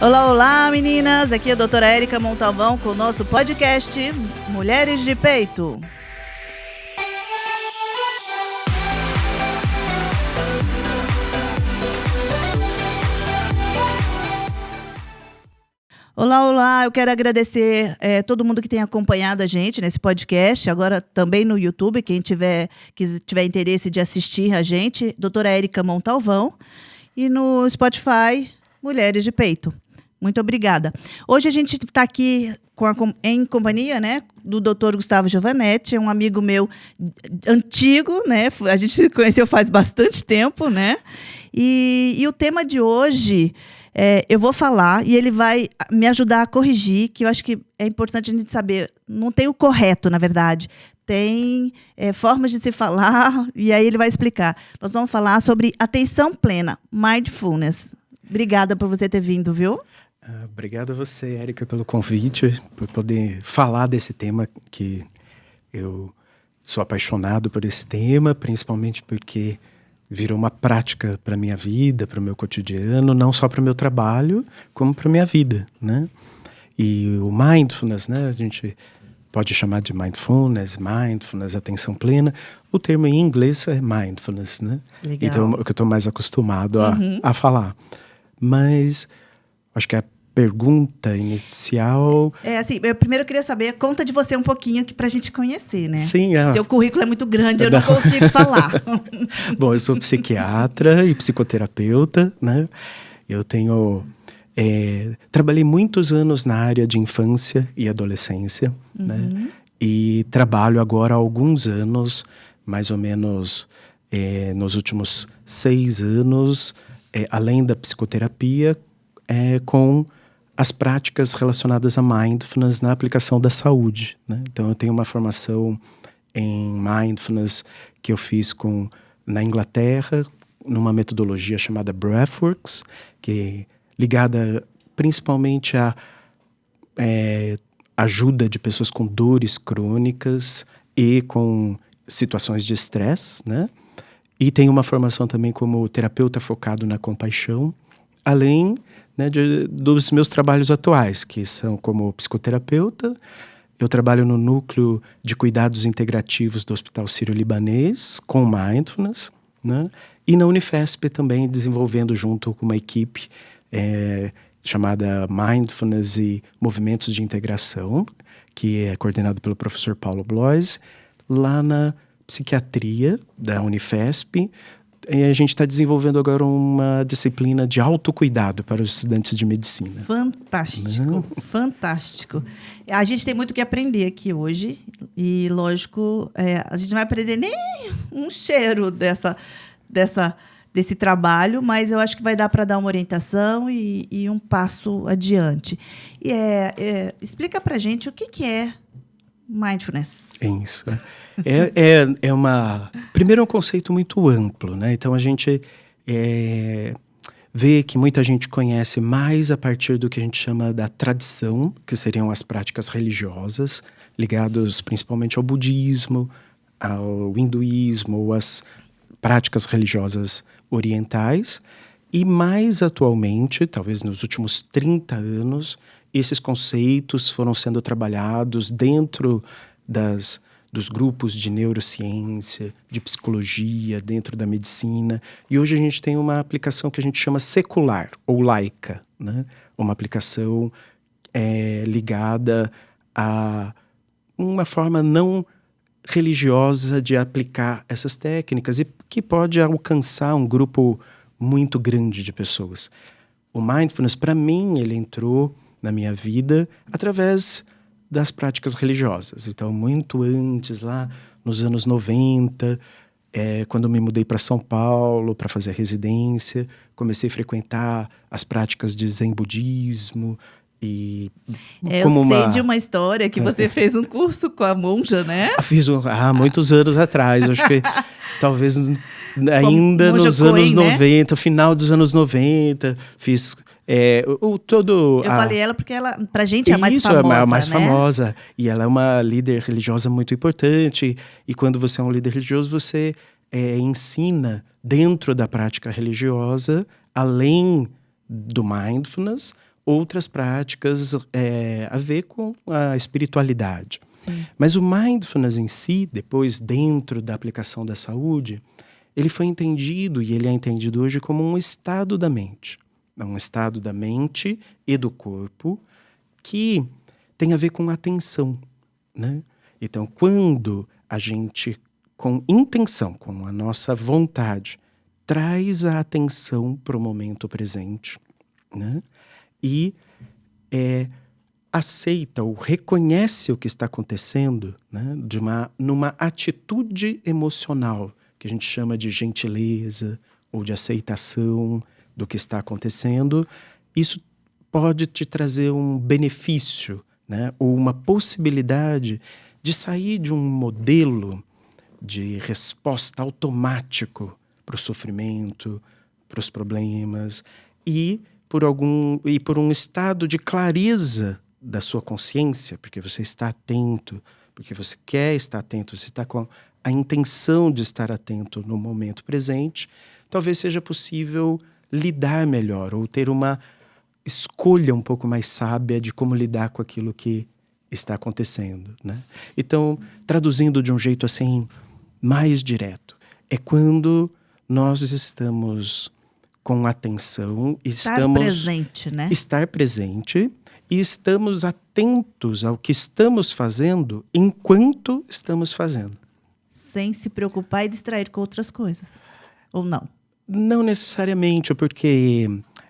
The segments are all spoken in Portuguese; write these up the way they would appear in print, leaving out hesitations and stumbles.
Olá, olá, meninas! Aqui é a doutora Érica Montalvão com o nosso podcast Mulheres de Peito. Olá, olá! Eu quero agradecer todo mundo que tem acompanhado a gente nesse podcast, agora também no YouTube, quem tiver interesse de assistir a gente, doutora Érica Montalvão, e no Spotify, Mulheres de Peito. Muito obrigada. Hoje a gente está aqui em companhia, né, do Dr. Gustavo Giovanetti, é um amigo meu antigo, né? A gente se conheceu faz bastante tempo, né? E o tema de hoje eu vou falar e ele vai me ajudar a corrigir, que eu acho que é importante a gente saber. Não tem o correto, na verdade. Tem formas de se falar e aí ele vai explicar. Nós vamos falar sobre atenção plena, mindfulness. Obrigada por você ter vindo, viu? Obrigado a você, Érica, pelo convite, por poder falar desse tema que eu sou apaixonado por esse tema, principalmente porque virou uma prática para a minha vida, para o meu cotidiano, não só para o meu trabalho, como para a minha vida, né? E o mindfulness, né? A gente pode chamar de mindfulness, atenção plena. O termo em inglês é mindfulness, né? Legal. Então, é o que eu estou mais acostumado a falar. Mas acho que a pergunta inicial... eu primeiro queria saber, conta de você um pouquinho aqui pra gente conhecer, né? Sim, Seu currículo é muito grande, eu não consigo falar. Bom, eu sou psiquiatra e psicoterapeuta, né? Eu trabalhei muitos anos na área de infância e adolescência, né? E trabalho agora há alguns anos, mais ou menos nos últimos 6 anos, além da psicoterapia, com as práticas relacionadas a mindfulness na aplicação da saúde, né? Então, eu tenho uma formação em mindfulness que eu fiz na Inglaterra, numa metodologia chamada Breathworks, que é ligada principalmente à ajuda de pessoas com dores crônicas e com situações de estresse, né? E tenho uma formação também como terapeuta focado na compaixão, além, né, dos meus trabalhos atuais, que são como psicoterapeuta. Eu trabalho no núcleo de cuidados integrativos do Hospital Sírio-Libanês, com mindfulness, né? E na Unifesp também desenvolvendo junto com uma equipe chamada Mindfulness e Movimentos de Integração, que é coordenado pelo professor Paulo Blois, lá na psiquiatria da Unifesp. E a gente está desenvolvendo agora uma disciplina de autocuidado para os estudantes de medicina. Fantástico, fantástico. A gente tem muito o que aprender aqui hoje e, lógico, a gente não vai aprender nem um cheiro desse trabalho, mas eu acho que vai dar para dar uma orientação e um passo adiante. Explica para a gente o que é mindfulness. Isso. Primeiro, é um conceito muito amplo, né? Então, a gente vê que muita gente conhece mais a partir do que a gente chama da tradição, que seriam as práticas religiosas, ligadas principalmente ao budismo, ao hinduísmo, ou às práticas religiosas orientais. E mais atualmente, talvez nos últimos 30 anos, esses conceitos foram sendo trabalhados dentro dos grupos de neurociência, de psicologia, dentro da medicina. E hoje a gente tem uma aplicação que a gente chama secular, ou laica, né? Uma aplicação ligada a uma forma não religiosa de aplicar essas técnicas e que pode alcançar um grupo muito grande de pessoas. O mindfulness, para mim, ele entrou na minha vida através das práticas religiosas. Então, muito antes, lá nos anos 90, quando eu me mudei para São Paulo para fazer a residência, comecei a frequentar as práticas de Zen budismo. E eu sei de uma história que você fez um curso com a monja, né? Fiz muitos anos atrás, acho que talvez ainda nos anos 90, final dos anos 90, fiz... Eu falei ela porque ela, pra gente, é a mais famosa. Isso, é a mais né? famosa. E ela é uma líder religiosa muito importante. E quando você é um líder religioso, você ensina dentro da prática religiosa, além do mindfulness, outras práticas a ver com a espiritualidade. Sim. Mas o mindfulness em si, depois dentro da aplicação da saúde, ele foi entendido, e ele é entendido hoje como um estado da mente. Um estado da mente e do corpo que tem a ver com atenção, né? Então, quando a gente, com intenção, com a nossa vontade, traz a atenção para o momento presente, né? E aceita ou reconhece o que está acontecendo, né? Numa atitude emocional, que a gente chama de gentileza ou de aceitação do que está acontecendo, isso pode te trazer um benefício, né? Ou uma possibilidade de sair de um modelo de resposta automático para o sofrimento, para os problemas, e por um estado de clareza da sua consciência, porque você está atento, porque você quer estar atento, você está com a intenção de estar atento no momento presente, talvez seja possível lidar melhor ou ter uma escolha um pouco mais sábia de como lidar com aquilo que está acontecendo, né? Então, traduzindo de um jeito assim mais direto, é quando nós estamos com atenção, presente, né? Estar presente e estamos atentos ao que estamos fazendo enquanto estamos fazendo. Sem se preocupar e distrair com outras coisas. Ou não? Não necessariamente, porque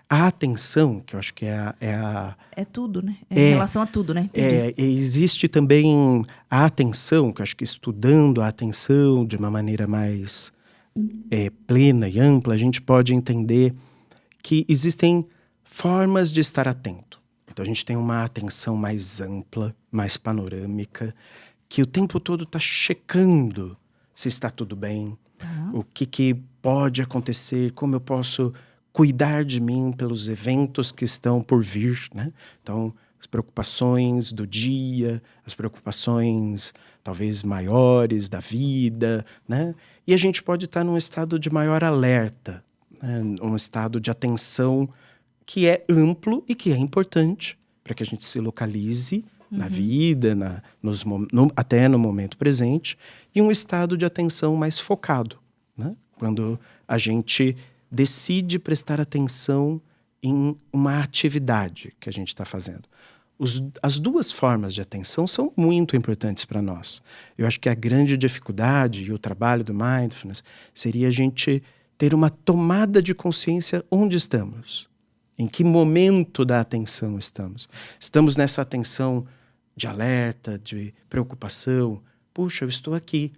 a atenção, que eu acho que é tudo, né? Em relação a tudo, né? Entendi. Existe também a atenção, que eu acho que estudando a atenção de uma maneira mais plena e ampla, a gente pode entender que existem formas de estar atento. Então a gente tem uma atenção mais ampla, mais panorâmica, que o tempo todo está checando se está tudo bem, o que pode acontecer, como eu posso cuidar de mim pelos eventos que estão por vir, né? Então, as preocupações do dia, as preocupações talvez maiores da vida, né? E a gente pode estar num estado de maior alerta, né? Um estado de atenção que é amplo e que é importante para que a gente se localize na vida, até no momento presente, e um estado de atenção mais focado, né? Quando a gente decide prestar atenção em uma atividade que a gente está fazendo. As duas formas de atenção são muito importantes para nós. Eu acho que a grande dificuldade e o trabalho do mindfulness seria a gente ter uma tomada de consciência onde estamos. Em que momento da atenção estamos? Estamos nessa atenção de alerta, de preocupação. Puxa, eu estou aqui.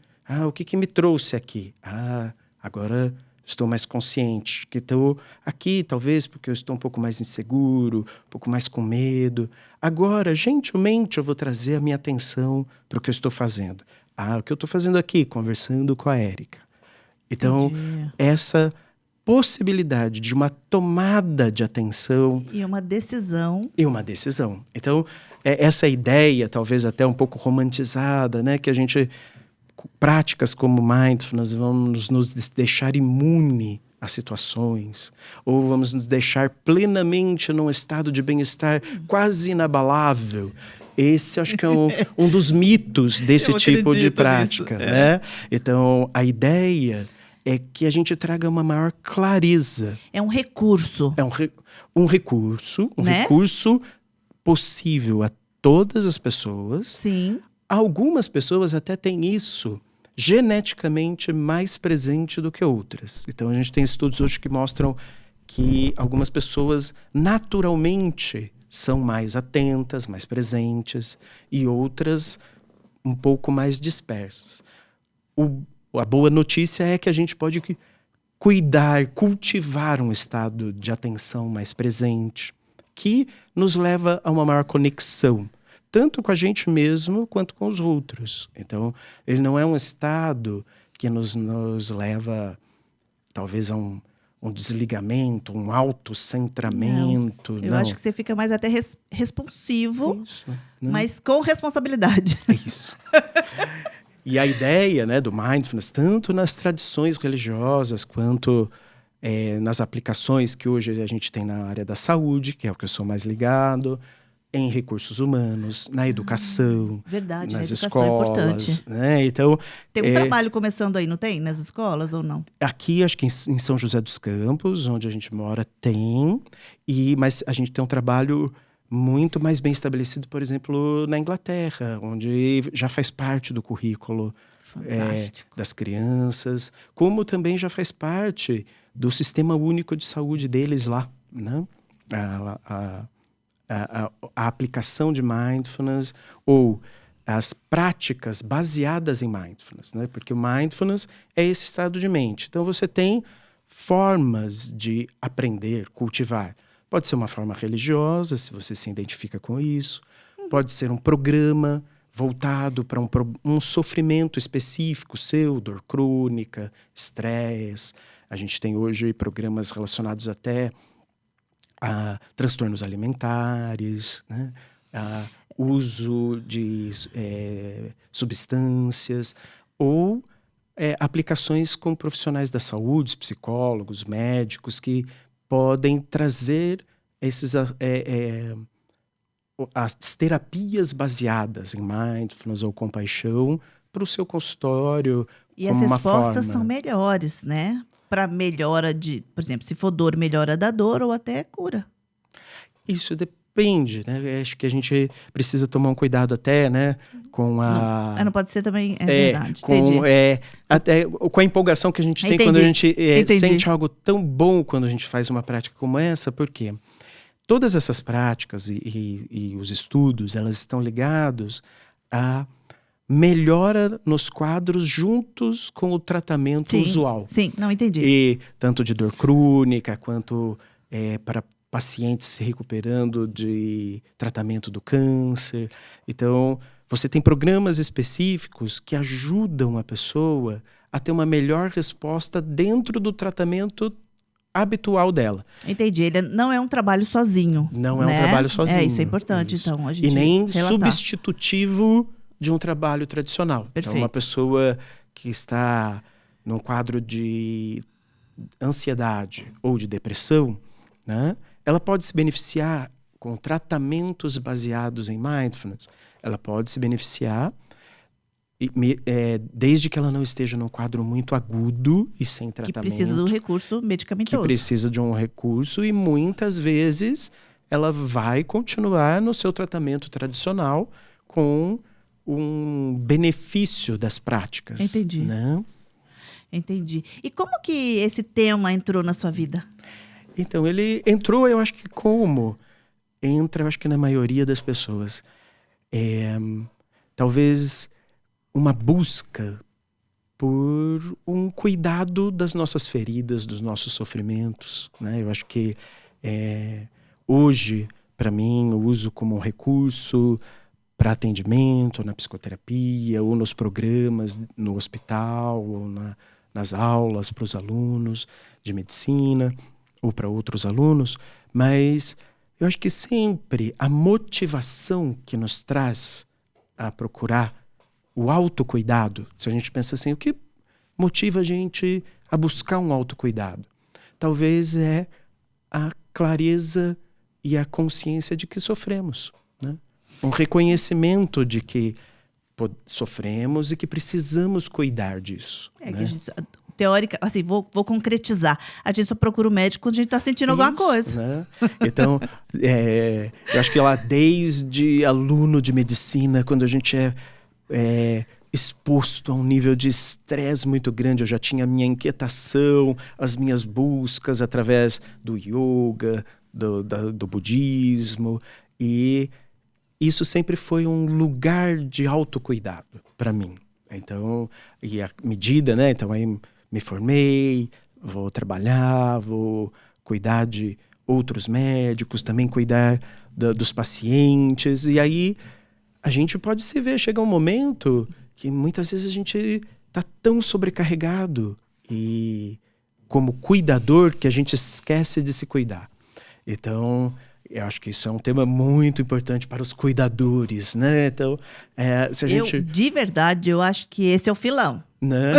O que me trouxe aqui? Agora estou mais consciente. Que estou aqui, talvez, porque eu estou um pouco mais inseguro, um pouco mais com medo. Agora, gentilmente, eu vou trazer a minha atenção para o que eu estou fazendo. O que eu estou fazendo aqui? Conversando com a Érica. Então, essa possibilidade de uma tomada de atenção. E uma decisão. Então, essa ideia, talvez até um pouco romantizada, né? Que a gente, práticas como mindfulness, vamos nos deixar imune a situações, ou vamos nos deixar plenamente num estado de bem-estar quase inabalável. Esse acho que é um dos mitos desse tipo de prática, né? Então, a ideia é que a gente traga uma maior clareza. É um recurso. É um recurso possível a todas as pessoas. Sim. Algumas pessoas até têm isso geneticamente mais presente do que outras. Então, a gente tem estudos hoje que mostram que algumas pessoas naturalmente são mais atentas, mais presentes, e outras um pouco mais dispersas. A boa notícia é que a gente pode cuidar, cultivar um estado de atenção mais presente, que nos leva a uma maior conexão, tanto com a gente mesmo quanto com os outros. Então, ele não é um estado que nos leva, talvez, a um desligamento, um autocentramento. Eu acho que você fica mais até responsivo, não. Mas com responsabilidade. Isso. E a ideia, né, do mindfulness, tanto nas tradições religiosas quanto nas aplicações que hoje a gente tem na área da saúde, que é o que eu sou mais ligado, em recursos humanos, na educação, Verdade, nas a educação é escolas. importante. Né? Então, Tem um trabalho começando aí, não tem? Nas escolas ou não? aqui, acho que em São José dos Campos, onde a gente mora, tem. Mas a gente tem um trabalho muito mais bem estabelecido, por exemplo, na Inglaterra, onde já faz parte do currículo das crianças, como também já faz parte do Sistema Único de Saúde deles lá, né? A aplicação de mindfulness ou as práticas baseadas em mindfulness, né? Porque o mindfulness é esse estado de mente. Então, você tem formas de aprender, cultivar. Pode ser uma forma religiosa, se você se identifica com isso. Pode ser um programa voltado para um sofrimento específico seu, dor crônica, estresse. A gente tem hoje programas relacionados até a transtornos alimentares, né? A uso de substâncias ou aplicações com profissionais da saúde, psicólogos, médicos, que podem trazer as terapias baseadas em mindfulness ou compaixão para o seu consultório. E as respostas são melhores, né? Para melhora por exemplo, se for dor, melhora da dor ou até cura. Isso depende, né? Acho que a gente precisa tomar um cuidado até, né? Com não pode ser também, verdade. Até com a empolgação que a gente tem quando a gente sente algo tão bom quando a gente faz uma prática como essa, porque todas essas práticas e os estudos, elas estão ligados a melhora nos quadros juntos com o tratamento usual. Sim, não entendi. E tanto de dor crônica quanto para pacientes se recuperando de tratamento do câncer. Então, você tem programas específicos que ajudam a pessoa a ter uma melhor resposta dentro do tratamento habitual dela. Entendi. Ele não é um trabalho sozinho. Não é um trabalho sozinho. Isso é importante, então, a gente e nem relatar. Substitutivo de um trabalho tradicional. Perfeito. Então, uma pessoa que está num quadro de ansiedade ou de depressão, né, ela pode se beneficiar com tratamentos baseados em mindfulness. Ela pode se beneficiar desde que ela não esteja num quadro muito agudo e sem tratamento. Que precisa do recurso medicamentoso. Que precisa de um recurso e muitas vezes ela vai continuar no seu tratamento tradicional com um benefício das práticas. Entendi. Né? Entendi. E como que esse tema entrou na sua vida? Então, ele entrou, eu acho que entra, eu acho que na maioria das pessoas. Talvez uma busca por um cuidado das nossas feridas, dos nossos sofrimentos, né? Eu acho que hoje, para mim, eu uso como um recurso para atendimento na psicoterapia ou nos programas no hospital ou nas aulas para os alunos de medicina ou para outros alunos, mas eu acho que sempre a motivação que nos traz a procurar o autocuidado, se a gente pensa assim, o que motiva a gente a buscar um autocuidado? Talvez é a clareza e a consciência de que sofremos, né? Um reconhecimento de que sofremos e que precisamos cuidar disso. Que a gente, teórica, assim, vou concretizar. A gente só procura o médico quando a gente está sentindo alguma coisa. Né? Então, eu acho que lá desde aluno de medicina, quando a gente é exposto a um nível de estresse muito grande, eu já tinha a minha inquietação, as minhas buscas através do yoga, do budismo, e isso sempre foi um lugar de autocuidado para mim. Então, e à medida, né? Então, aí me formei, vou trabalhar, vou cuidar de outros médicos, também cuidar dos pacientes. E aí a gente pode se ver, chega um momento que muitas vezes a gente está tão sobrecarregado e como cuidador que a gente esquece de se cuidar. Então, eu acho que isso é um tema muito importante para os cuidadores, né? Então, se a gente... De verdade, eu acho que esse é o filão. Né?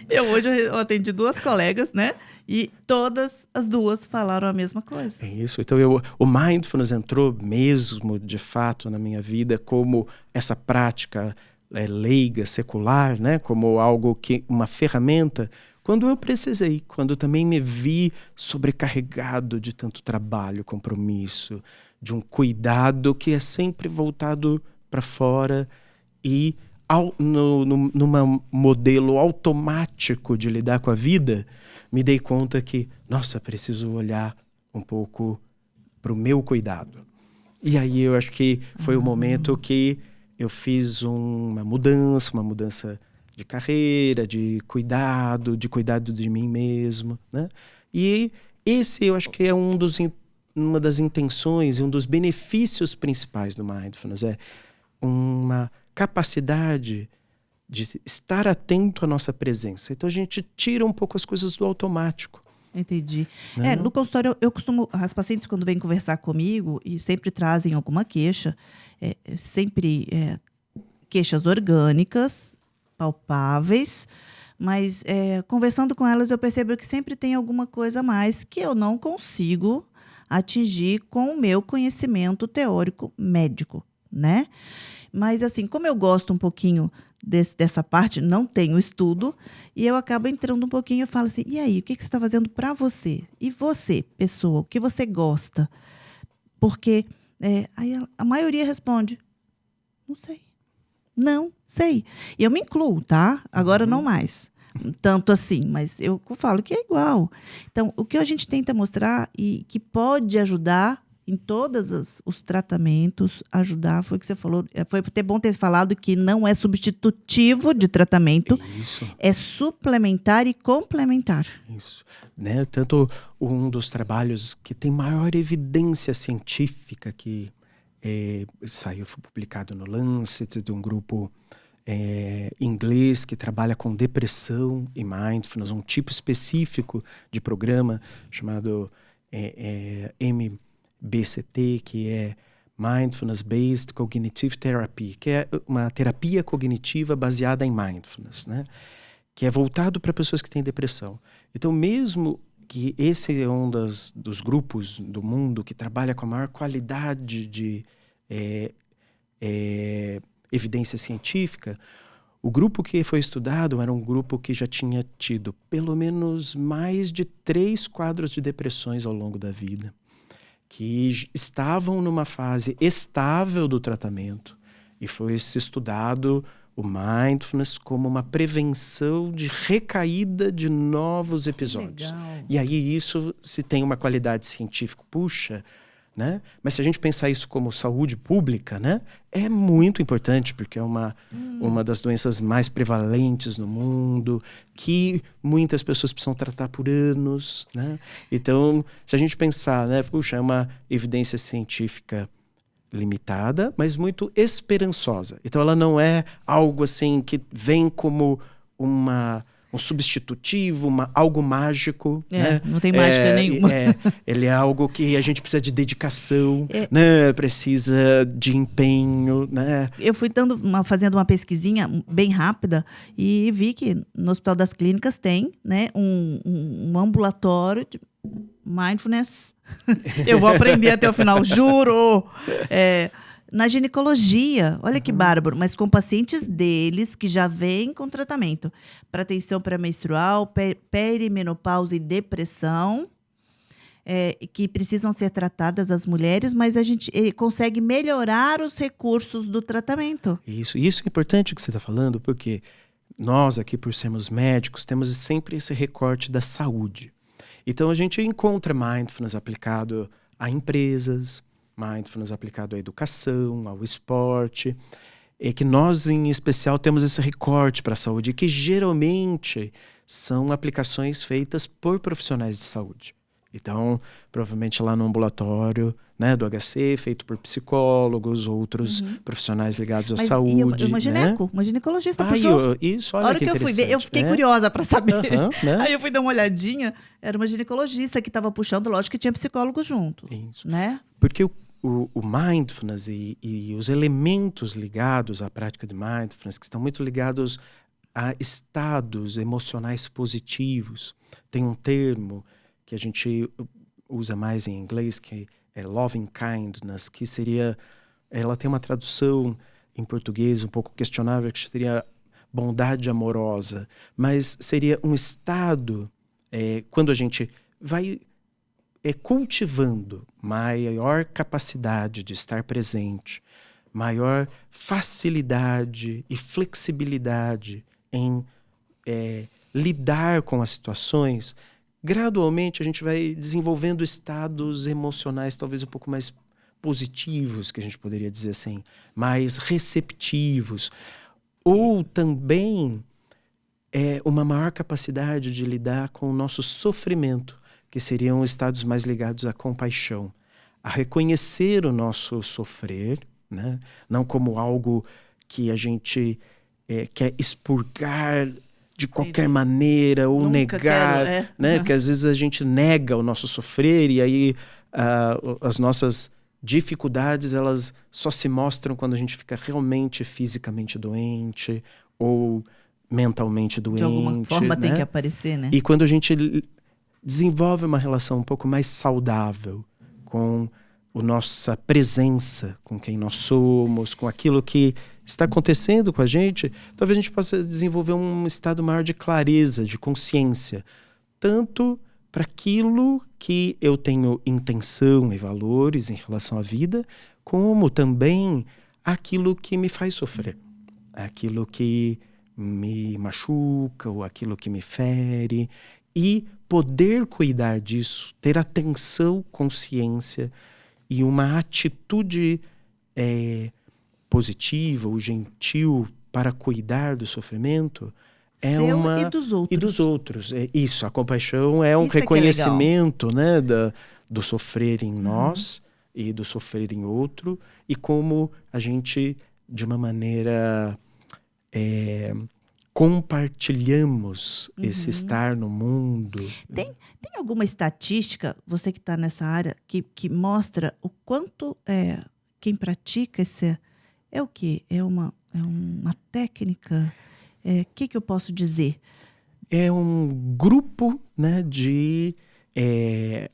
Eu atendi 2 colegas, né? E todas as 2 falaram a mesma coisa. É isso. Então, o mindfulness entrou mesmo, de fato, na minha vida como essa prática leiga, secular, né? Como algo uma ferramenta, quando eu precisei, quando eu também me vi sobrecarregado de tanto trabalho, compromisso, de um cuidado que é sempre voltado para fora e num modelo automático de lidar com a vida, me dei conta que, nossa, preciso olhar um pouco para o meu cuidado. E aí eu acho que foi o momento que eu fiz uma mudança de carreira, de cuidado de mim mesmo, né? E esse eu acho que é uma das intenções e um dos benefícios principais do mindfulness, é uma capacidade de estar atento à nossa presença. Então a gente tira um pouco as coisas do automático. Entendi. No consultório, eu costumo... As pacientes, quando vêm conversar comigo, e sempre trazem alguma queixa, queixas orgânicas, palpáveis, mas conversando com elas, eu percebo que sempre tem alguma coisa a mais que eu não consigo atingir com o meu conhecimento teórico médico, né? Mas, assim, como eu gosto um pouquinho dessa parte, não tenho estudo, e eu acabo entrando um pouquinho e falo assim, e aí, o que você está fazendo para você? E você, pessoa, o que você gosta? Porque aí a maioria responde, não sei. Não sei. E eu me incluo, tá? Agora não mais. Tanto assim, mas eu falo que é igual. Então, o que a gente tenta mostrar e que pode ajudar em todos os tratamentos, ajudar, foi o que você falou, foi até bom ter falado que não é substitutivo de tratamento, Isso. É suplementar e complementar. Isso. Né? Tanto um dos trabalhos que tem maior evidência científica que foi publicado no Lancet, de um grupo inglês que trabalha com depressão e mindfulness, um tipo específico de programa chamado MBCT, que é Mindfulness Based Cognitive Therapy, que é uma terapia cognitiva baseada em mindfulness, né? Que é voltado para pessoas que têm depressão. Então, mesmo que esse é um dos grupos do mundo que trabalha com a maior qualidade de evidência científica, o grupo que foi estudado era um grupo que já tinha tido pelo menos mais de 3 quadros de depressões ao longo da vida, que estavam numa fase estável do tratamento, e foi estudado o mindfulness como uma prevenção de recaída de novos episódios. Legal. E aí isso, se tem uma qualidade científica, puxa, né? Mas se a gente pensar isso como saúde pública, né? É muito importante, porque é uma das doenças mais prevalentes no mundo, que muitas pessoas precisam tratar por anos, né? Então, se a gente pensar, né? Puxa, é uma evidência científica limitada, mas muito esperançosa. Então ela não é algo assim que vem como um substitutivo, algo mágico. Né? Não tem mágica nenhuma. Ele é algo que a gente precisa de dedicação, né? Precisa de empenho. Né? Eu fui fazendo uma pesquisinha bem rápida e vi que no Hospital das Clínicas tem, né, um ambulatório de mindfulness. Eu vou aprender até o final, juro! Na ginecologia, olha que bárbaro, mas com pacientes deles que já vêm com tratamento para tensão pré-menstrual, perimenopausa e depressão, que precisam ser tratadas as mulheres, mas a gente consegue melhorar os recursos do tratamento. Isso é importante o que você está falando, porque nós aqui, por sermos médicos, temos sempre esse recorte da saúde. Então a gente encontra mindfulness aplicado a empresas, mindfulness aplicado à educação, ao esporte, e que nós, em especial, temos esse recorte para a saúde, que geralmente são aplicações feitas por profissionais de saúde. Então, provavelmente lá no ambulatório, né, do HC, feito por psicólogos, outros profissionais ligados à saúde. Uma ginecologista puxou. Olha a hora que eu fui ver, eu fiquei curiosa para saber. Né? Aí eu fui dar uma olhadinha, era uma ginecologista que estava puxando, lógico que tinha psicólogo junto. Isso. Né? Porque o mindfulness e os elementos ligados à prática de mindfulness, que estão muito ligados a estados emocionais positivos. Tem um termo que a gente usa mais em inglês, que é loving kindness, que seria... Ela tem uma tradução em português um pouco questionável, que seria bondade amorosa. Mas seria um estado, quando a gente vai cultivando maior capacidade de estar presente, maior facilidade e flexibilidade em lidar com as situações, gradualmente a gente vai desenvolvendo estados emocionais talvez um pouco mais positivos, que a gente poderia dizer assim, mais receptivos, ou também uma maior capacidade de lidar com o nosso sofrimento, que seriam estados mais ligados à compaixão, a reconhecer o nosso sofrer, né? Não como algo que a gente quer expurgar de qualquer maneira ou Nunca negar, quero, né? Que às vezes a gente nega o nosso sofrer e aí as nossas dificuldades elas só se mostram quando a gente fica realmente fisicamente doente ou mentalmente doente. De alguma forma, né? tem que aparecer, né? E quando a gente desenvolve uma relação um pouco mais saudável com a nossa presença, com quem nós somos, com aquilo que está acontecendo com a gente, talvez a gente possa desenvolver um estado maior de clareza, de consciência, tanto para aquilo que eu tenho intenção e valores em relação à vida, como também aquilo que me faz sofrer, aquilo que me machuca ou aquilo que me fere, e poder cuidar disso, ter atenção, consciência e uma atitude positiva ou gentil para cuidar do sofrimento Seu e dos outros. E dos outros. Isso, a compaixão é um Isso é que é reconhecimento, né, do sofrer em nós e do sofrer em outro, e como a gente, de uma maneira... compartilhamos esse estar no mundo. Tem alguma estatística, você que está nessa área, que mostra o quanto quem pratica esse... É o quê? É uma técnica? Que eu posso dizer? É um grupo, né, de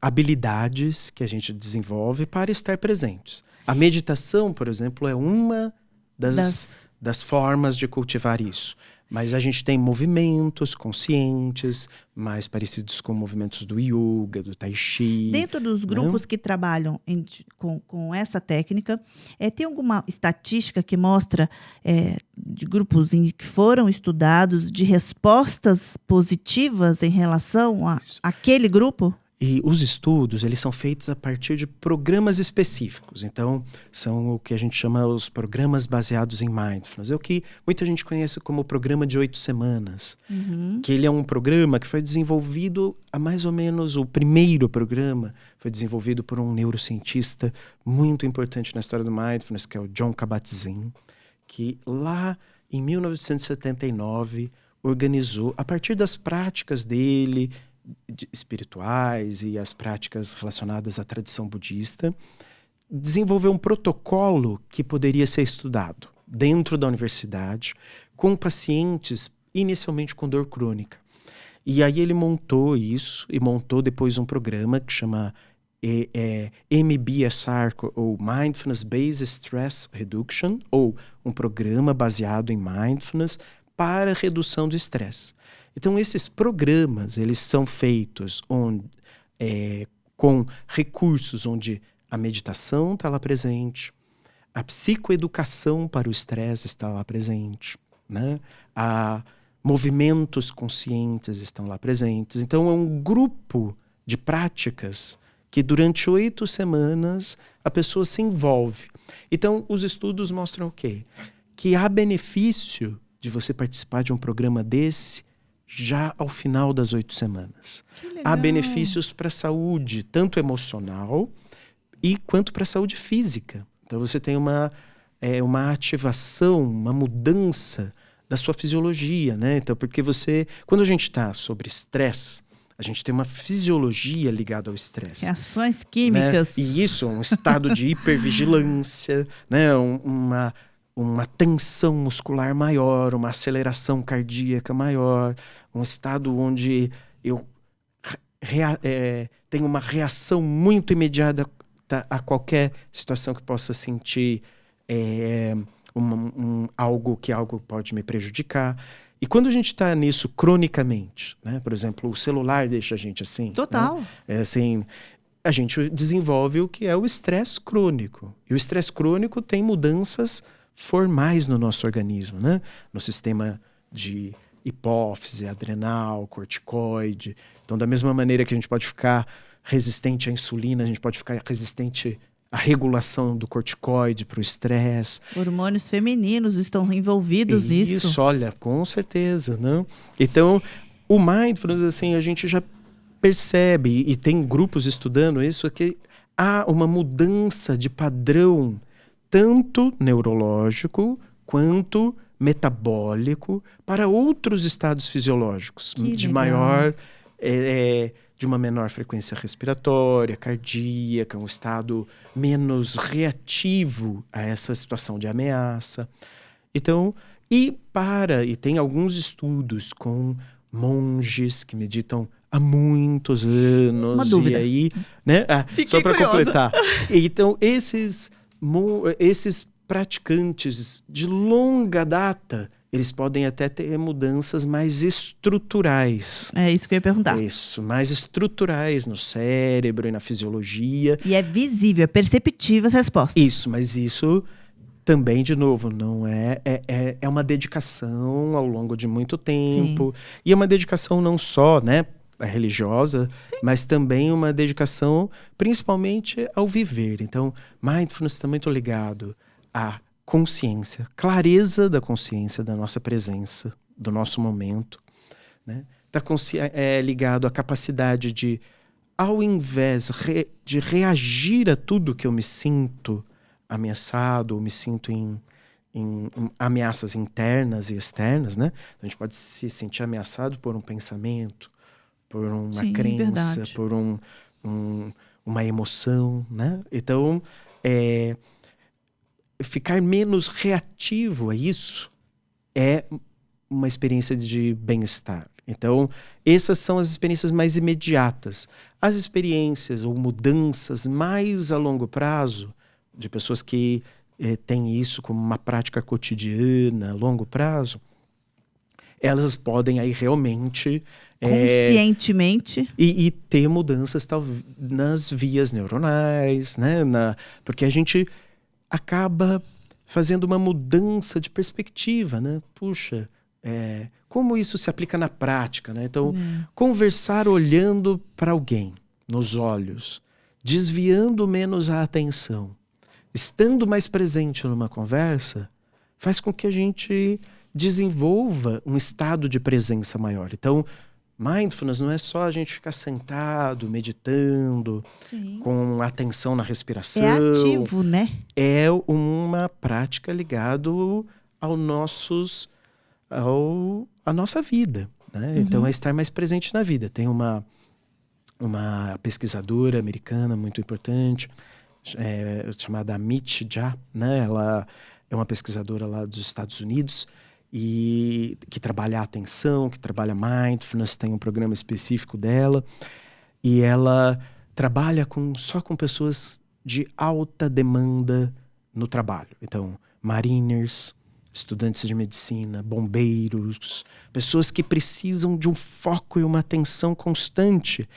habilidades que a gente desenvolve para estar presentes. A meditação, por exemplo, é uma das formas de cultivar isso. Mas a gente tem movimentos conscientes, mais parecidos com movimentos do yoga, do tai chi. Dentro dos grupos que trabalham com essa técnica, tem alguma estatística que mostra de grupos que foram estudados de respostas positivas em relação àquele grupo? E os estudos, eles são feitos a partir de programas específicos. Então, são o que a gente chama os programas baseados em mindfulness. É o que muita gente conhece como o programa de 8 semanas. Que ele é um programa que foi desenvolvido há mais ou menos... O primeiro programa foi desenvolvido por um neurocientista muito importante na história do mindfulness, que é o Jon Kabat-Zinn, que lá em 1979 organizou, a partir das práticas dele... espirituais e as práticas relacionadas à tradição budista, desenvolveu um protocolo que poderia ser estudado dentro da universidade com pacientes inicialmente com dor crônica. E aí ele montou isso e montou depois um programa que chama MBSR, ou Mindfulness Based Stress Reduction, ou um programa baseado em mindfulness para redução do estresse. Então, esses programas, eles são feitos com recursos onde a meditação está lá presente, a psicoeducação para o estresse está lá presente, né? Movimentos conscientes estão lá presentes. Então, é um grupo de práticas que durante 8 semanas a pessoa se envolve. Então, os estudos mostram o quê? Que há benefício de você participar de um programa desse já ao final das 8 semanas. Há benefícios para a saúde, tanto emocional quanto para a saúde física. Então você tem uma ativação, uma mudança da sua fisiologia, né? Então, porque quando a gente está sobre estresse, a gente tem uma fisiologia ligada ao estresse. Reações químicas. Né? E isso é um estado de hipervigilância, né? uma tensão muscular maior, uma aceleração cardíaca maior, um estado onde eu tenho uma reação muito imediata a qualquer situação que possa sentir algo pode me prejudicar. E quando a gente está nisso cronicamente, né? Por exemplo, o celular deixa a gente assim. Total. Né? A gente desenvolve o que é o estresse crônico. E o estresse crônico tem mudanças formais no nosso organismo, né? No sistema de hipófise, adrenal, corticoide. Então, da mesma maneira que a gente pode ficar resistente à insulina, a gente pode ficar resistente à regulação do corticoide para o estresse. Hormônios femininos estão envolvidos nisso. Isso, olha, com certeza, né? Então, o mindfulness, assim, a gente já percebe, e tem grupos estudando isso, que há uma mudança de padrão, tanto neurológico quanto metabólico, para outros estados fisiológicos, de uma menor frequência respiratória, cardíaca, um estado menos reativo a essa situação de ameaça. Então, e tem alguns estudos com monges que meditam há muitos anos. Uma dúvida. E aí, né? Só para completar. Então, esses praticantes de longa data, eles podem até ter mudanças mais estruturais. É isso que eu ia perguntar. Isso, mais estruturais no cérebro e na fisiologia. E é visível, é perceptível as respostas. Isso, mas isso também, de novo, não é uma dedicação ao longo de muito tempo. Sim. E é uma dedicação não só, né, religiosa, sim, mas também uma dedicação principalmente ao viver. Então, mindfulness está muito ligado à consciência, clareza da consciência da nossa presença, do nosso momento, né? Está ligado à capacidade de, ao invés de reagir a tudo que eu me sinto ameaçado, ou me sinto em ameaças internas e externas, né? Então, a gente pode se sentir ameaçado por um pensamento, por uma crença, verdade, por uma emoção, né? Então, ficar menos reativo a isso é uma experiência de bem-estar. Então, essas são as experiências mais imediatas. As experiências ou mudanças mais a longo prazo, de pessoas que têm isso como uma prática cotidiana, a longo prazo, elas podem aí realmente conscientemente e ter mudanças nas vias neuronais, né? Porque a gente acaba fazendo uma mudança de perspectiva, né? Puxa, como isso se aplica na prática, né? Então, conversar olhando para alguém nos olhos, desviando menos a atenção, estando mais presente numa conversa, faz com que a gente desenvolva um estado de presença maior. Então, mindfulness não é só a gente ficar sentado, meditando, sim, com atenção na respiração. É ativo, né? É uma prática ligada à nossa vida, né? Então, é estar mais presente na vida. Tem uma pesquisadora americana muito importante, chamada Amit Jha, né? Ela é uma pesquisadora lá dos Estados Unidos, e que trabalha a atenção, que trabalha mindfulness, tem um programa específico dela, e ela trabalha só com pessoas de alta demanda no trabalho. Então, mariners, estudantes de medicina, bombeiros, pessoas que precisam de um foco e uma atenção constante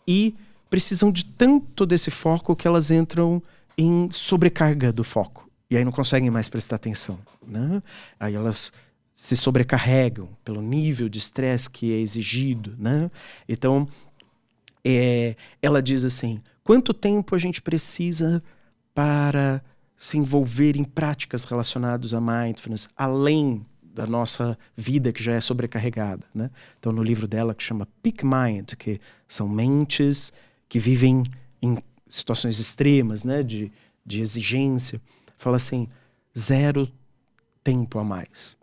e precisam de tanto desse foco que elas entram em sobrecarga do foco, e aí não conseguem mais prestar atenção, né? Aí elas se sobrecarregam pelo nível de estresse que é exigido, né? Então, ela diz assim, quanto tempo a gente precisa para se envolver em práticas relacionadas a mindfulness, além da nossa vida que já é sobrecarregada, né? Então, no livro dela, que chama Peak Mind, que são mentes que vivem em situações extremas, né? De exigência, fala assim, 0 tempo a mais.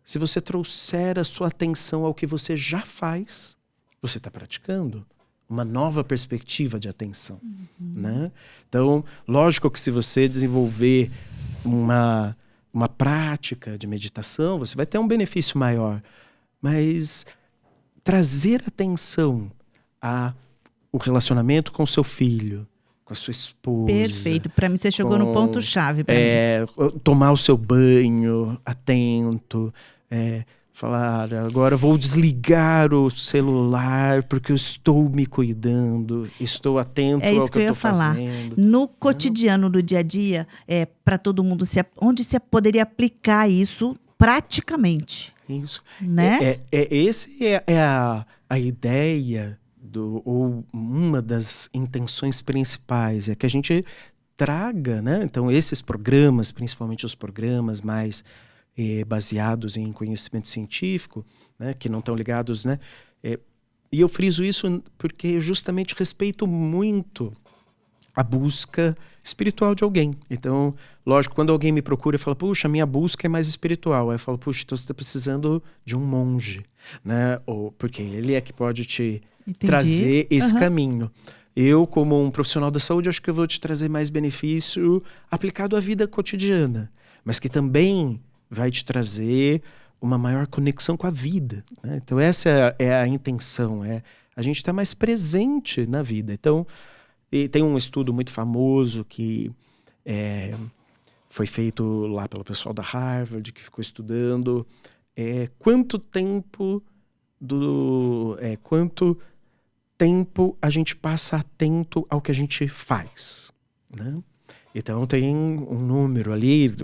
Se você trouxer a sua atenção ao que você já faz, você está praticando uma nova perspectiva de atenção, né? Então, lógico que se você desenvolver uma prática de meditação, você vai ter um benefício maior. Mas trazer atenção ao relacionamento com o seu filho, com a sua esposa. Perfeito. Para mim, você chegou no ponto-chave. Tomar o seu banho atento. Falar, agora vou desligar o celular porque eu estou me cuidando, estou atento ao que eu estou fazendo. No cotidiano, no dia a dia, para todo mundo, onde você poderia aplicar isso praticamente? Isso. Né? Esse é a ideia, ou uma das intenções principais, é que a gente traga, né? Então, esses programas, principalmente os programas mais baseados em conhecimento científico, né, que não estão ligados, né? E eu friso isso porque eu justamente respeito muito a busca espiritual de alguém. Então, lógico, quando alguém me procura e fala, puxa, a minha busca é mais espiritual, aí eu falo, puxa, então você está precisando de um monge, né? Porque ele é que pode te trazer esse caminho. Eu, como um profissional da saúde, acho que eu vou te trazer mais benefício aplicado à vida cotidiana, mas que também vai te trazer uma maior conexão com a vida, né? Então essa é a intenção, a gente estar mais presente na vida. Então, e tem um estudo muito famoso que foi feito lá pelo pessoal da Harvard, que ficou estudando quanto tempo a gente passa atento ao que a gente faz, né? Então tem um número ali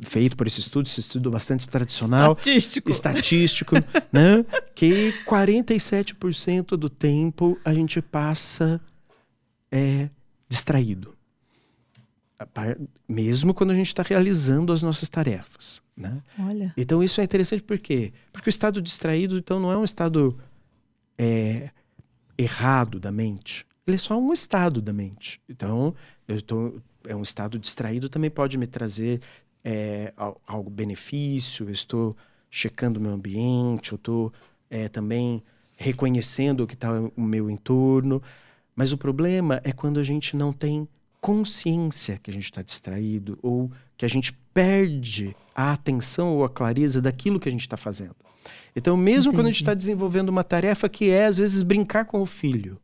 feito por esse estudo bastante tradicional. Estatístico, né? Que 47% do tempo a gente passa distraído. Mesmo quando a gente está realizando as nossas tarefas, né? Olha. Então isso é interessante por quê? Porque o estado distraído, então, não é um estado errado da mente. Ele é só um estado da mente. Então, um estado distraído também pode me trazer algo benefício. Eu estou checando o meu ambiente, eu estou também reconhecendo o que está no meu entorno. Mas o problema é quando a gente não tem consciência que a gente está distraído, ou que a gente perde a atenção ou a clareza daquilo que a gente está fazendo. Então, mesmo quando a gente está desenvolvendo uma tarefa que às vezes, brincar com o filho,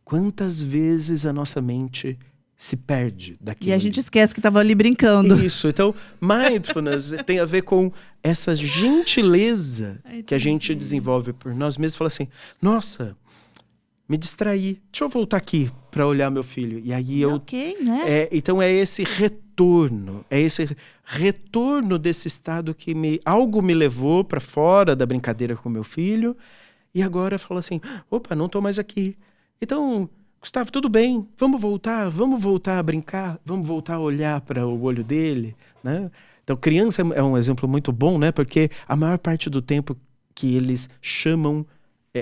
quantas vezes a nossa mente se perde daquilo. E a gente esquece que estava ali brincando. Isso. Então, mindfulness tem a ver com essa gentileza que a gente desenvolve por nós mesmos. Fala assim, nossa, me distraí. Deixa eu voltar aqui para olhar meu filho. E aí né? Então é esse retorno. É esse retorno desse estado que algo me levou para fora da brincadeira com meu filho. E agora fala assim, opa, não estou mais aqui. Então, Gustavo, tudo bem, vamos voltar a brincar, vamos voltar a olhar para o olho dele, né? Então, criança é um exemplo muito bom, né? Porque a maior parte do tempo que eles chamam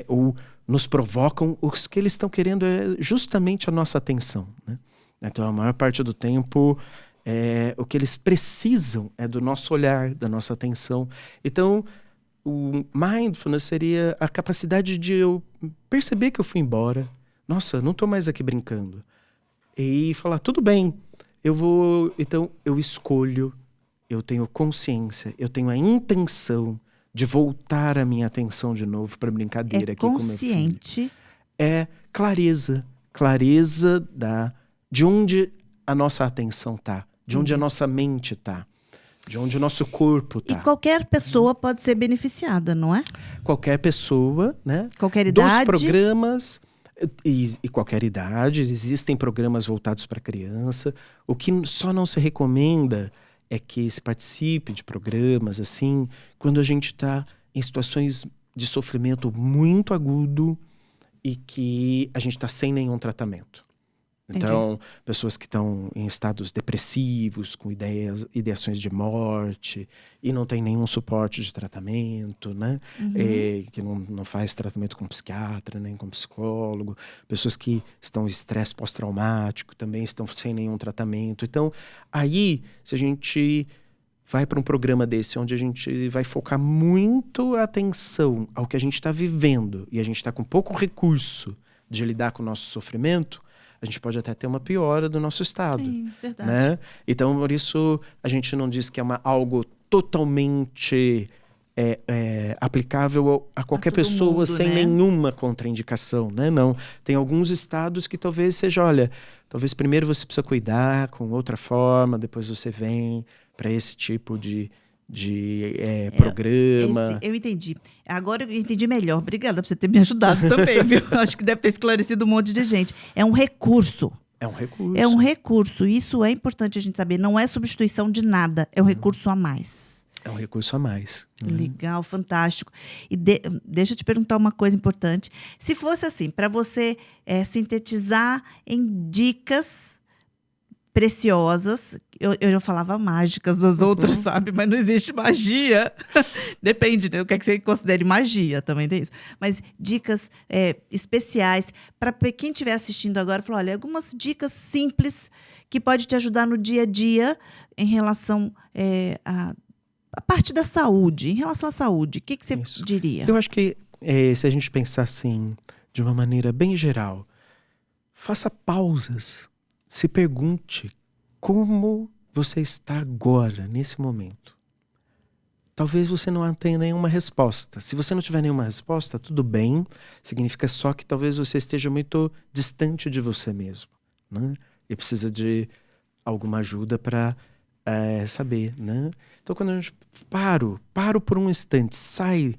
ou nos provocam, o que eles estão querendo é justamente a nossa atenção, né? Então, a maior parte do tempo, o que eles precisam é do nosso olhar, da nossa atenção. Então, o mindfulness seria a capacidade de eu perceber que eu fui embora. Nossa, não estou mais aqui brincando. E falar, tudo bem, então eu escolho, eu tenho consciência, eu tenho a intenção de voltar a minha atenção de novo para a brincadeira aqui com meu filho. Consciente. É clareza de onde a nossa atenção está, de onde a nossa mente está, de onde o nosso corpo está. E qualquer pessoa pode ser beneficiada, não é? Qualquer pessoa, né? Qualquer idade. Dos programas... E qualquer idade, existem programas voltados para criança. O que só não se recomenda é que se participe de programas assim, quando a gente está em situações de sofrimento muito agudo e que a gente está sem nenhum tratamento. Então, pessoas que estão em estados depressivos, com ideações de morte, e não tem nenhum suporte de tratamento, né? Que não faz tratamento com psiquiatra, nem com psicólogo. Pessoas que estão em estresse pós-traumático, também estão sem nenhum tratamento. Então, aí, se a gente vai para um programa desse, onde a gente vai focar muito a atenção ao que a gente está vivendo, e a gente está com pouco recurso de lidar com o nosso sofrimento, a gente pode até ter uma piora do nosso estado. Sim, verdade. Né? Então, por isso, a gente não diz que é algo totalmente aplicável a qualquer pessoa mundo, sem né? nenhuma contraindicação, né? Não. Tem alguns estados que talvez seja, olha, talvez primeiro você precisa cuidar com outra forma, depois você vem para esse tipo de programa. Eu entendi. Agora eu entendi melhor. Obrigada por você ter me ajudado também, viu? Acho que deve ter esclarecido um monte de gente. É um recurso. É um recurso. É um recurso. Isso é importante a gente saber. Não é substituição de nada. É um recurso a mais. É um recurso a mais. Legal, fantástico. E deixa eu te perguntar uma coisa importante. Se fosse assim, para você sintetizar em dicas preciosas, eu já falava mágicas, as outras, sabe? Mas não existe magia. Depende, né? O que é que você considere magia, também tem isso. Mas dicas especiais, para quem estiver assistindo agora, falar, olha, algumas dicas simples que pode te ajudar no dia a dia em relação a parte da saúde, em relação à saúde, o que você diria? Eu acho que se a gente pensar assim, de uma maneira bem geral, faça pausas, se pergunte como você está agora, nesse momento. Talvez você não tenha nenhuma resposta. Se você não tiver nenhuma resposta, tudo bem, significa só que talvez você esteja muito distante de você mesmo, né? E precisa de alguma ajuda para saber, né? Então, quando a gente paro por um instante, sai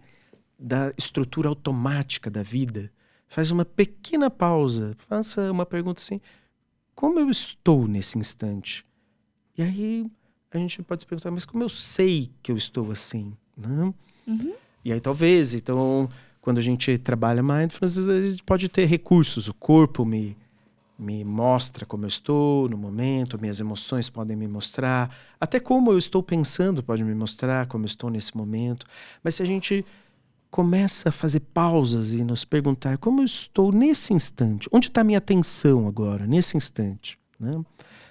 da estrutura automática da vida, faz uma pequena pausa, faça uma pergunta assim, como eu estou nesse instante? E aí a gente pode se perguntar, mas como eu sei que eu estou assim? Né? E aí talvez, então, quando a gente trabalha mindfulness, a gente pode ter recursos, o corpo me mostra como eu estou no momento, minhas emoções podem me mostrar, até como eu estou pensando pode me mostrar como eu estou nesse momento. Mas se a gente começa a fazer pausas e nos perguntar como eu estou nesse instante, onde está a minha atenção agora, nesse instante, né?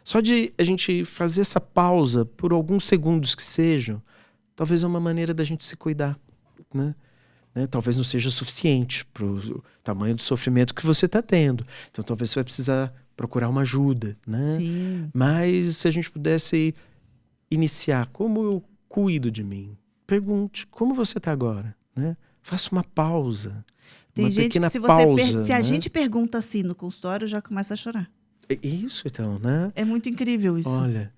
Só de a gente fazer essa pausa por alguns segundos que sejam, talvez é uma maneira da gente se cuidar, né? Talvez não seja suficiente para o tamanho do sofrimento que você está tendo. Então, talvez você vai precisar procurar uma ajuda, né? Sim. Mas se a gente pudesse iniciar, como eu cuido de mim? Pergunte, como você está agora? Né? Faça uma pausa. Tem uma gente pequena que pausa. Se a né? gente pergunta assim no consultório, já começa a chorar. Isso, então, né? É muito incrível isso. Olha...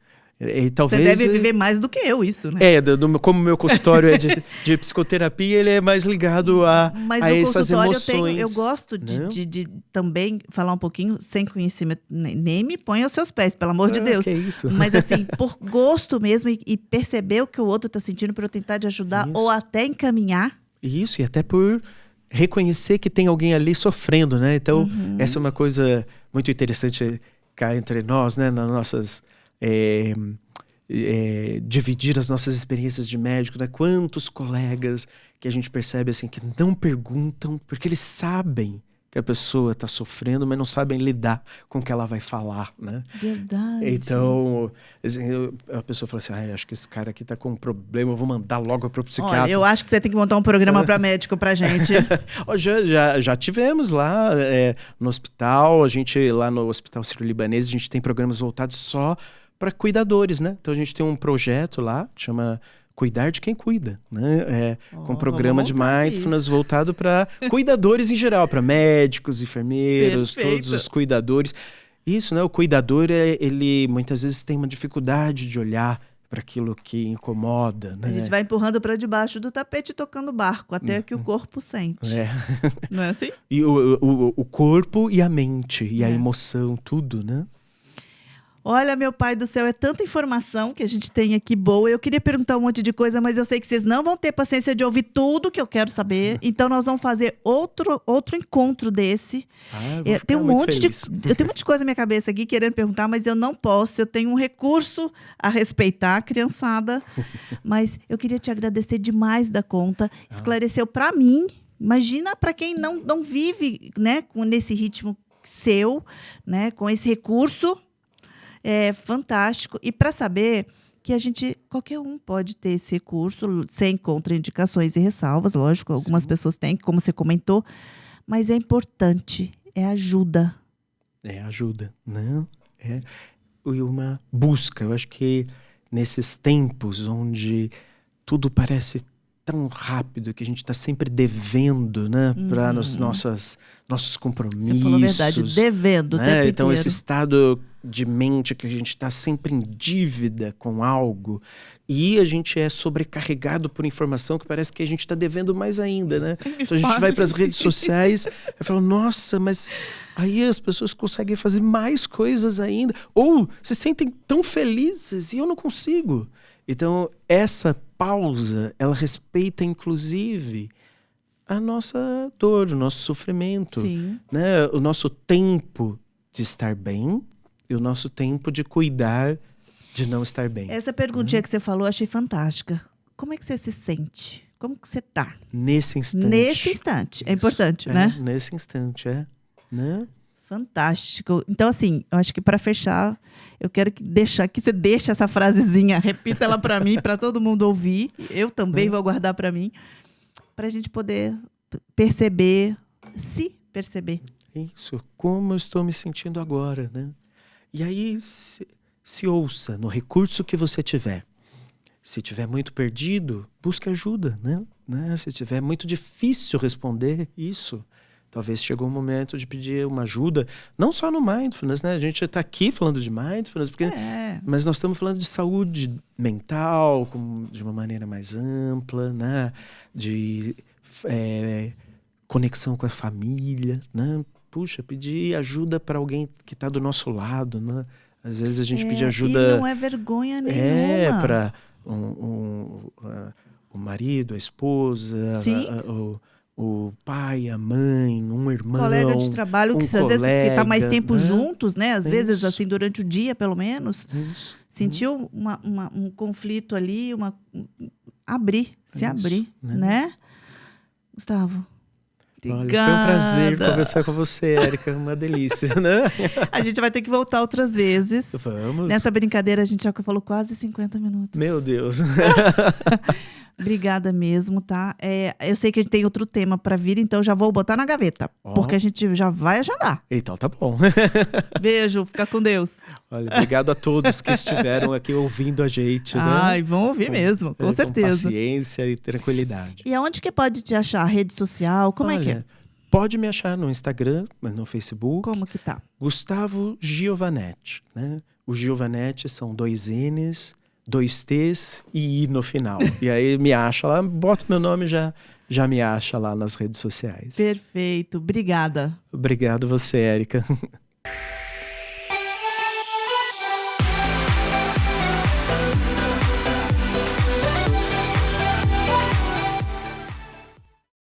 talvez, você deve viver mais do que eu, isso, né? Como o meu consultório é de psicoterapia, ele é mais ligado a essas emoções. Eu gosto de também falar um pouquinho, sem conhecimento, nem me põe aos seus pés, pelo amor de Deus. Que isso? Mas assim, por gosto mesmo e perceber o que o outro está sentindo para eu tentar de ajudar ou até encaminhar. Isso, e até por reconhecer que tem alguém ali sofrendo, né? Então, essa é uma coisa muito interessante cá entre nós, né? Nas nossas... dividir as nossas experiências de médico, né? Quantos colegas que a gente percebe assim que não perguntam porque eles sabem que a pessoa está sofrendo, mas não sabem lidar com o que ela vai falar, né? Verdade. Então, assim, a pessoa fala assim, acho que esse cara aqui tá com um problema, eu vou mandar logo pro psiquiatra. Olha, eu acho que você tem que montar um programa para médico pra gente. Já tivemos lá no hospital, lá no Hospital Sírio-Libanês, a gente tem programas voltados só para cuidadores, né? Então a gente tem um projeto lá, chama Cuidar de Quem Cuida, né? Com um programa de mindfulness voltado para cuidadores em geral, para médicos, enfermeiros, todos os cuidadores. Isso, né? O cuidador, ele muitas vezes tem uma dificuldade de olhar para aquilo que incomoda, né? A gente vai empurrando para debaixo do tapete e tocando barco, até que o corpo sente. Não é assim? E o corpo e a mente, e a emoção, tudo, né? Olha, meu pai do céu, é tanta informação que a gente tem aqui boa. Eu queria perguntar um monte de coisa, mas eu sei que vocês não vão ter paciência de ouvir tudo que eu quero saber. Então, nós vamos fazer outro encontro desse. Eu tenho um monte de coisa na minha cabeça aqui querendo perguntar, mas eu não posso. Eu tenho um recurso a respeitar, criançada. Mas eu queria te agradecer demais da conta. Esclareceu para mim. Imagina para quem não vive, né, nesse ritmo seu, né, com esse recurso. É fantástico. E para saber que qualquer um pode ter esse recurso, sem contraindicações e ressalvas, lógico, algumas pessoas têm, como você comentou, mas é importante, é ajuda. É ajuda, né? É uma busca. Eu acho que nesses tempos onde tudo parece tão rápido, que a gente está sempre devendo, né, para nossos compromissos. Você falou a verdade, devendo, né? o tempo Então, inteiro. esse estado de mente que a gente está sempre em dívida com algo e a gente é sobrecarregado por informação que parece que a gente está devendo mais ainda, né? Então a gente vai para as redes sociais e fala, nossa, mas aí as pessoas conseguem fazer mais coisas ainda, ou se sentem tão felizes e eu não consigo. Então essa pausa, ela respeita inclusive a nossa dor, o nosso sofrimento, Sim. né? O nosso tempo de estar bem e o nosso tempo de cuidar de não estar bem. Essa perguntinha que você falou, eu achei fantástica. Como é que você se sente? Como que você tá? Nesse instante. Nesse instante. É importante, né? Nesse instante, né? Fantástico. Então, assim, eu acho que para fechar, eu quero que você deixe essa frasezinha, repita ela para mim, para todo mundo ouvir. Eu também vou guardar para mim, para a gente poder perceber, se perceber. Isso, como eu estou me sentindo agora, né? E aí, se ouça no recurso que você tiver. Se tiver muito perdido, busque ajuda, né? Se tiver muito difícil responder isso, talvez chegou o momento de pedir uma ajuda, não só no Mindfulness, né? A gente está aqui falando de Mindfulness, mas nós estamos falando de saúde mental de uma maneira mais ampla, né? De conexão com a família, né? Puxa, pedir ajuda para alguém que está do nosso lado, né? Às vezes a gente pede ajuda... E não é vergonha nenhuma. Para o marido, a esposa, o pai, a mãe, um irmão, colega de trabalho que às vezes está mais tempo, né? Juntos, né? Às vezes assim durante o dia, pelo menos. Sentiu um conflito ali, se abrir, né? Gustavo. Obrigada. Olha, foi um prazer conversar com você, Érica. Uma delícia, né? A gente vai ter que voltar outras vezes. Vamos. Nessa brincadeira, a gente já falou quase 50 minutos. Meu Deus. Obrigada mesmo, tá? Eu sei que a gente tem outro tema para vir, então já vou botar na gaveta. Porque a gente já vai agendar. Então tá bom. Beijo, fica com Deus. Olha, obrigado a todos que estiveram aqui ouvindo a gente. Ai, vão ouvir mesmo, com certeza. Com paciência e tranquilidade. E aonde que pode te achar? Rede social? Como é que é? Pode me achar no Instagram, no Facebook. Como que tá? Gustavo Giovanetti, né? O Giovanetti são 2 N's, 2 T's e I no final. E aí me acha lá, bota meu nome e já me acha lá nas redes sociais. Perfeito, obrigada. Obrigado você, Érica.